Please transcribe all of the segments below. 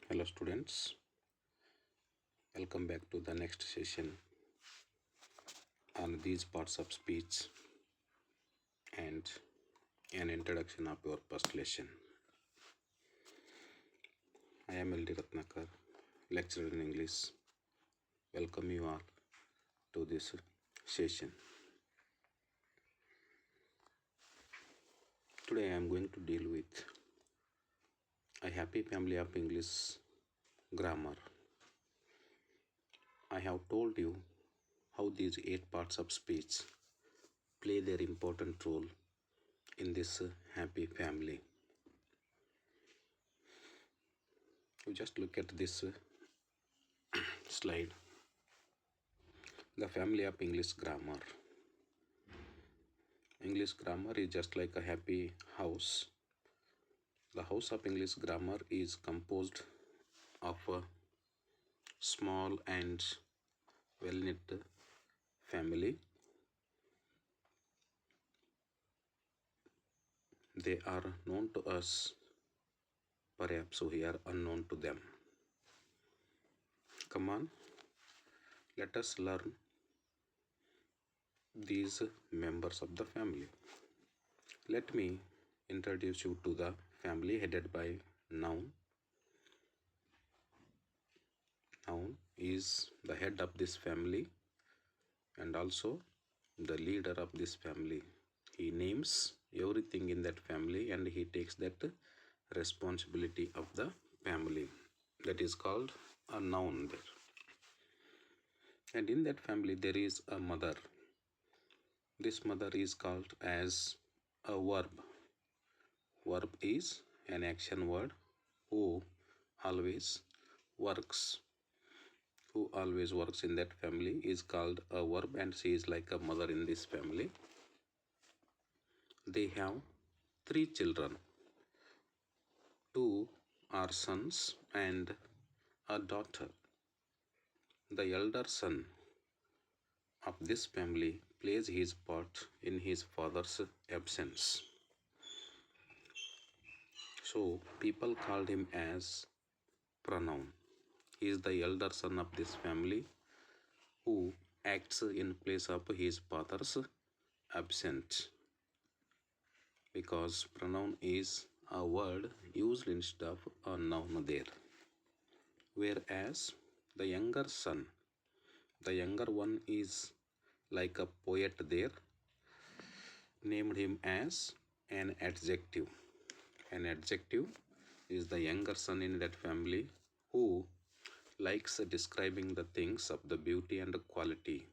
Hello students, welcome back to the next session on these parts of speech and an introduction of your first lesson. I am LD Ratnakar, lecturer in English. Welcome you all to this session. Today I am going to deal with a happy family of English grammar. I have told you how these 8 parts of speech play their important role in this happy family. You just look at this slide. The family of English grammar. English grammar is just like a happy house. The house of English grammar is composed of a small and well knit family. They are known to us, perhaps we are unknown to them. Come on, let us learn these members of the family. Let me introduce you to the family headed by noun. Noun is the head of this family and also the leader of this family. He names everything in that family and he takes that responsibility of the family. That is called a noun there. And in that family there is a mother. This mother is called as a verb. Verb is an action word who always works. Who always works in that family is called a verb, and she is like a mother in this family. They have 3 children. 2 are sons and a daughter. The elder son of this family plays his part in his father's absence. So people called him as pronoun. He is the elder son of this family who acts in place of his father's absent, because pronoun is a word used instead of a noun there. Whereas the younger son, the younger one is like a poet there, named him as an adjective. An adjective is the younger son in that family who likes describing the things of the beauty and quality.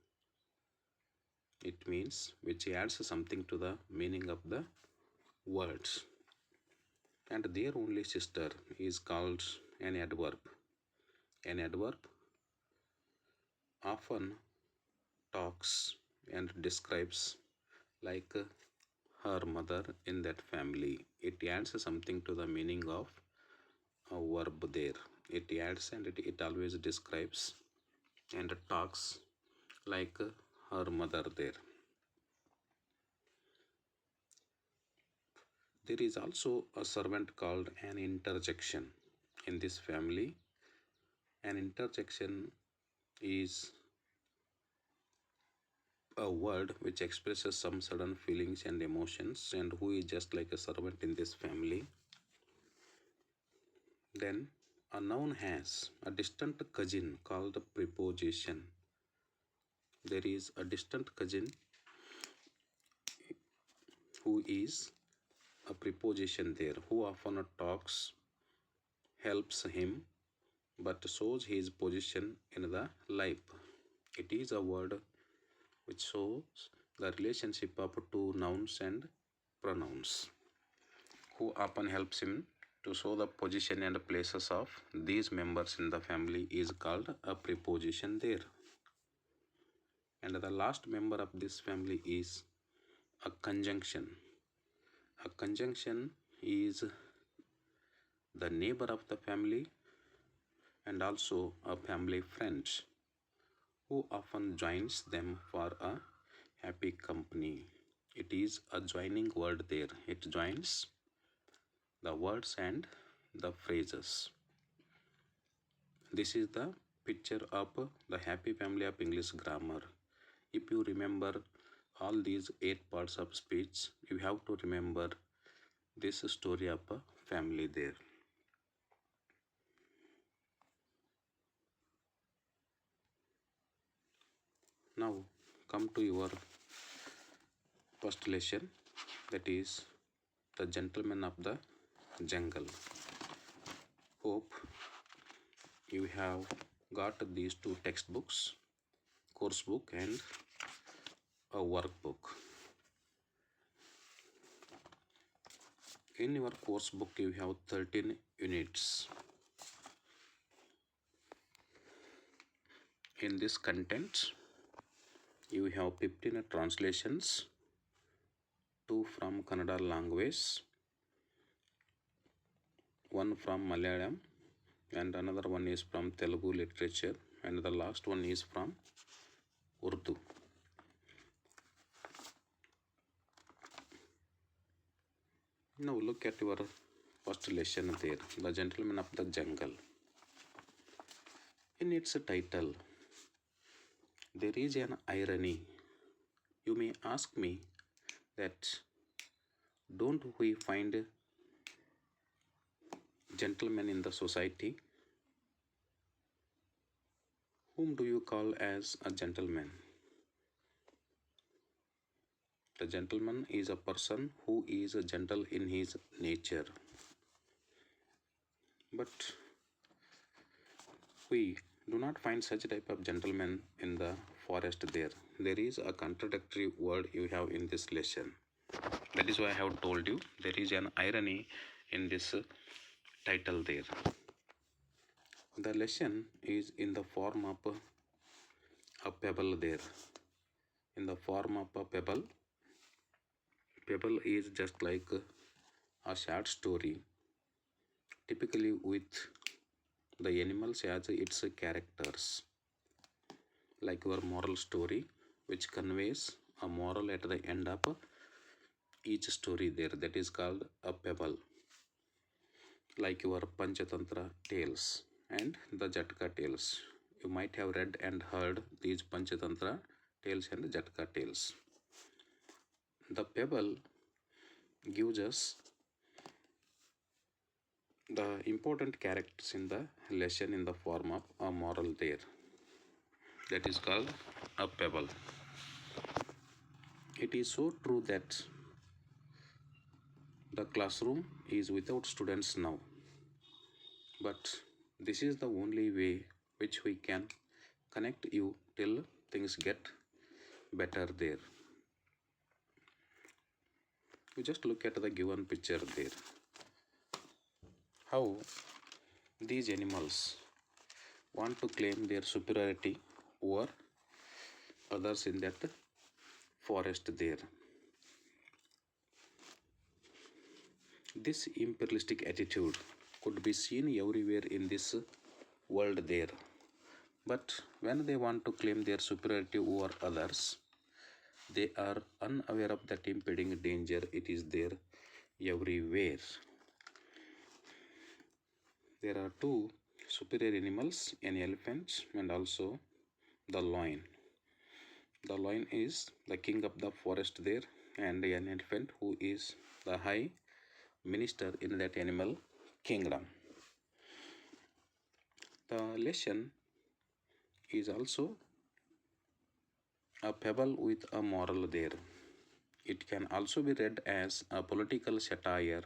It means which adds something to the meaning of the words. And their only sister is called an adverb. An adverb often talks and describes like her mother in that family. It adds something to the meaning of a verb there. It adds and it always describes and talks like her mother there. There is also a servant called an interjection in this family. An interjection is a word which expresses some sudden feelings and emotions, and who is just like a servant in this family. Then a noun has a distant cousin called a preposition. There is a distant cousin who is a preposition there, who often talks, helps him, but shows his position in the life. It is a word which shows the relationship of 2 nouns and pronouns. Who often helps him to show the position and places of these members in the family is called a preposition there. And the last member of this family is a conjunction. A conjunction is the neighbor of the family and also a family friend who often joins them for a happy company. It is a joining word there. It joins the words and the phrases. This is the picture of the happy family of English grammar. If you remember all these 8 parts of speech, you have to remember this story of a family there. Now come to your first lesson, that is the gentleman of the jungle. Hope you have got these 2 textbooks, course book and a workbook. In your course book you have 13 units. In this content you have 15 translations, 2 from Kannada language, 1 from Malayalam, and another one is from Telugu literature, and the last one is from Urdu. Now look at your first lesson there, the gentleman of the jungle. In its title there is an irony. You may ask me that don't we find gentlemen in the society? Whom do you call as a gentleman? The gentleman is a person who is gentle in his nature. But we do not find such type of gentleman in the forest there. There is a contradictory word you have in this lesson. That is why I have told you there is an irony in this title there. The lesson is in the form of a pebble there. In the form of a pebble. Pebble is just like a short story, typically with the animals as its characters, like your moral story, which conveys a moral at the end of each story there. That is called a pebble, like your Panchatantra tales and the Jatka tales. You might have read and heard these Panchatantra tales and Jatka tales. The pebble gives us the important characters in the lesson in the form of a moral there. That is called a pebble. It is so true that the classroom is without students now. But this is the only way which we can connect you till things get better there. You just look at the given picture there. How these animals want to claim their superiority over others in that forest there. This imperialistic attitude could be seen everywhere in this world there. But when they want to claim their superiority over others, they are unaware of that impending danger. It is there everywhere. There are 2 superior animals, an elephant and also the lion. The lion is the king of the forest there, and an elephant who is the high minister in that animal kingdom. The lesson is also a pebble with a moral there. It can also be read as a political satire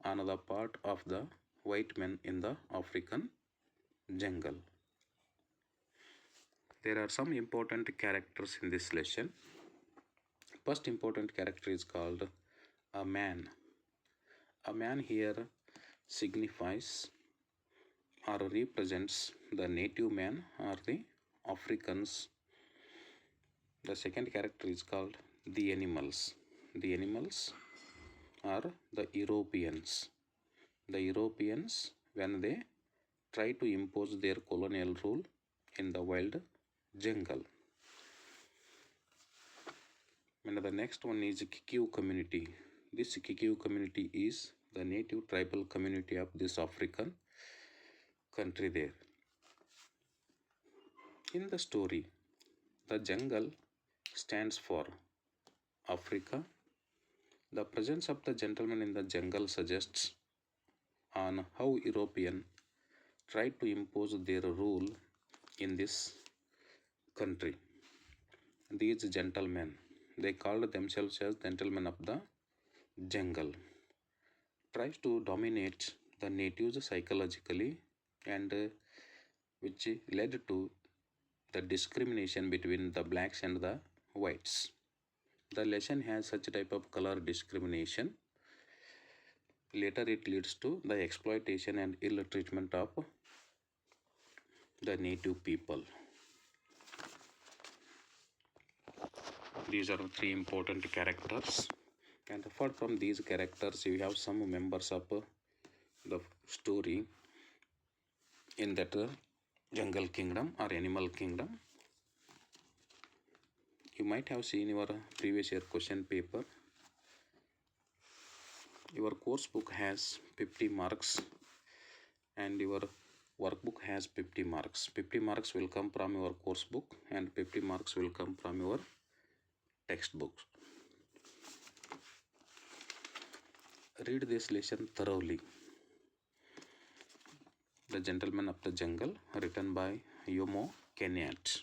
on the part of the white men in the African jungle. There are some important characters in this lesson. First important character is called a man. A man here signifies or represents the native man or the Africans. The second character is called the animals. The animals are the Europeans. The Europeans, when they try to impose their colonial rule in the wild jungle. And the next one is Kikuyu community. This Kikuyu community is the native tribal community of this African country there. In the story, the jungle stands for Africa. The presence of the gentleman in the jungle suggests on how European tried to impose their rule in this country. These gentlemen, they called themselves as gentlemen of the jungle, tries to dominate the natives psychologically and which led to the discrimination between the blacks and the whites. The lesson has such type of color discrimination. Later it leads to the exploitation and ill treatment of the native people. These are the three important characters, and apart from these characters you have some members of the story in that jungle kingdom or animal kingdom. You might have seen your previous year question paper. Your course book has 50 marks and your workbook has 50 marks. 50 marks will come from your course book and 50 marks will come from your textbook. Read this lesson thoroughly. The Gentleman of the Jungle, written by Yomo Kenyatt.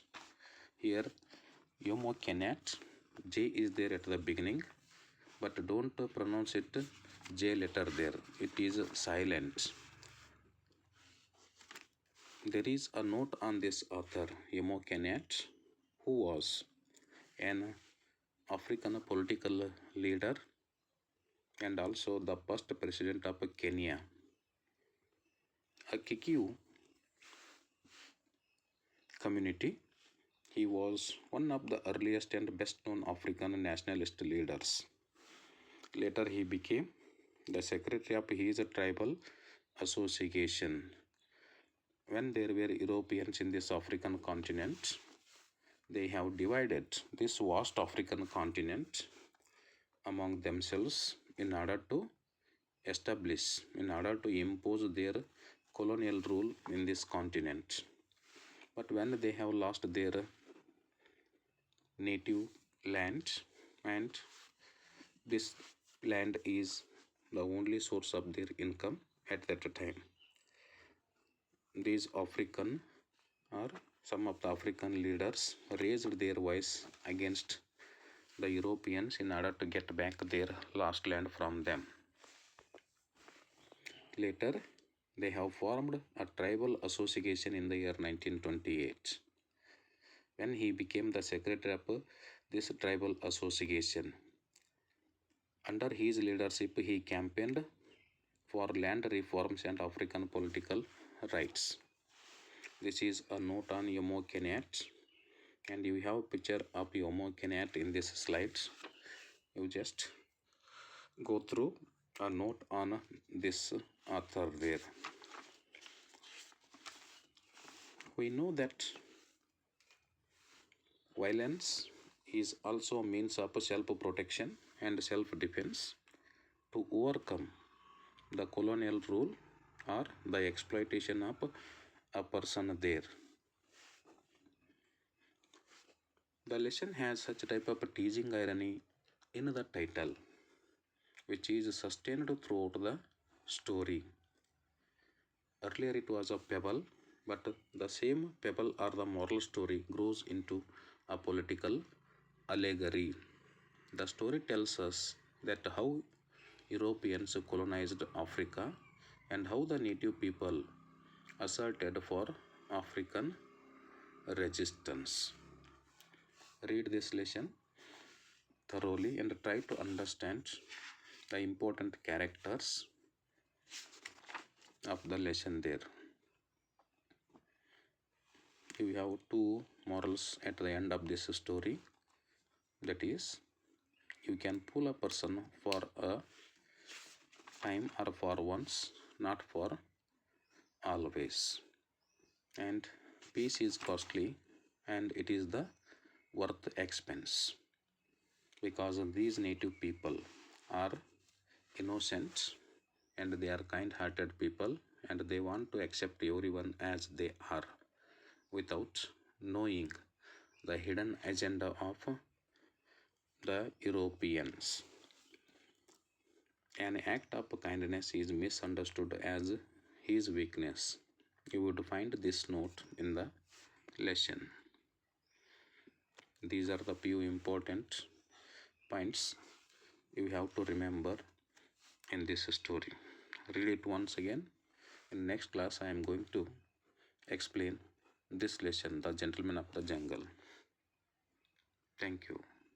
Here Yomo Kenyatt, J is there at the beginning, but don't pronounce it J letter there. It is silent. There is a note on this author, Yomo Kenyatt, who was an African political leader and also the first president of Kenya. A Kikuyu community. He was one of the earliest and best known African nationalist leaders. Later, he became the secretary of his tribal association. When there were Europeans in this African continent, they have divided this vast African continent among themselves in order to establish, in order to impose their colonial rule in this continent. But when they have lost their native land, and this land is the only source of their income at that time, these African or some of the African leaders raised their voice against the Europeans in order to get back their lost land from them. Later, they have formed a tribal association in the year 1928. When he became the secretary of this tribal association, under his leadership, he campaigned for land reforms and African political rights. This is a note on Jomo Kenyatt, and you have a picture of Jomo Kenyatt in this slides. You just go through a note on this author there. We know that violence is also a means of self-protection and self-defense to overcome the colonial rule or the exploitation of a person there. The lesson has such type of teasing irony in the title, which is sustained throughout the story. Earlier it was a pebble, but the same pebble or the moral story grows into a political allegory. The story tells us that how Europeans colonized Africa and how the native people asserted for African resistance. Read this lesson thoroughly and try to understand the important characters of the lesson there. You have two morals at the end of this story. That is, you can fool a person for a time or for once, not for always. And peace is costly and it is the worth expense, because these native people are innocent and they are kind-hearted people and they want to accept everyone as they are without knowing the hidden agenda of the Europeans. An act of kindness is misunderstood as his weakness. You would find this note in the lesson. These are the few important points you have to remember in this story. Read it once again. In next class, I am going to explain this lesson, The Gentleman of the Jungle. Thank you.